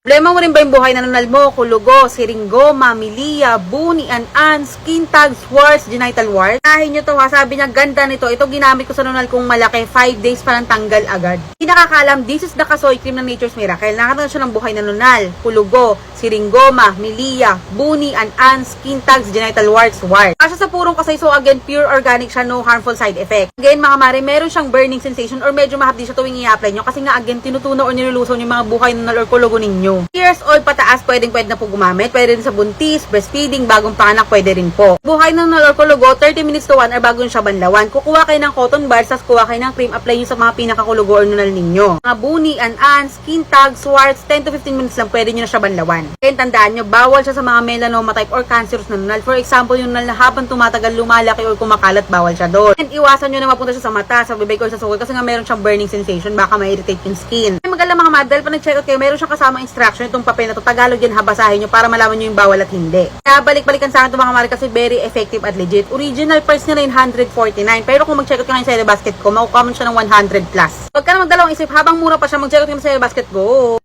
Problema mo rin ba yung buhay na nunal mo, kulugo, siringgo, mamilia, buni, an, skin tags, warts, genital warts? Kahin nyo to ha, sabi niya ganda nito. Ito ginamit ko sa nunal kong malaki, 5 days pa lang tanggal agad. Hindi nakakaalam, this is the Kasoy Cream ng Nature's Miracle. Nakakatawa siya ng buhay na nunal, kulugo, siringgo, mamilia, buni, an, skin tags, genital warts. Kasi sa purong Kasoy, so again, pure organic siya, no harmful side effect. Again mga mare, meron siyang burning sensation or medyo mahapdi siya tuwing i-apply nyo kasi nga again, tinutunaw o nilulusaw yung mga buhay na nunal or kulugo ninyo. Years old pataas, pwede na po gumamit. Pwede rin sa buntis, breastfeeding, bagong panganak, pwede rin po. Buhay na nunal or kulugo, 30 minutes to 1 or bago siya banlawan. Kukuha kayo ng cotton buds, tas kuha kayo ng cream, apply nyo sa mga pinakakulugo or nunal ninyo. Mga buni, an, skin tags, warts, 10 to 15 minutes lang, pwede nyo na siya banlawan. Kaya tandaan nyo, bawal siya sa mga melanoma type or cancerous na nunal. For example, yung nunal na habang tumatagal, lumalaki or kumakalat, bawal siya doon. And iwasan nyo na mapunta siya sa mata, sa bibig or sa sukol kasi nga meron siyang burning sensation, baka ma-irritate yung skin. Magalang mga madal, pa nag-check out kayo, meron siyang kasama instruction itong papel na to, Tagalog yan, basahin nyo para malaman nyo yung bawal at hindi. Kaya balik-balikan sa akin itong mga mari kasi very effective at legit. Original price nila 149, pero kung mag-check out ka ngayon sa basket ko, makukuha mo siya ng 100 plus. Huwag ka na magdalawang isip, habang mura pa siya, mag-check out ka na sa basket ko.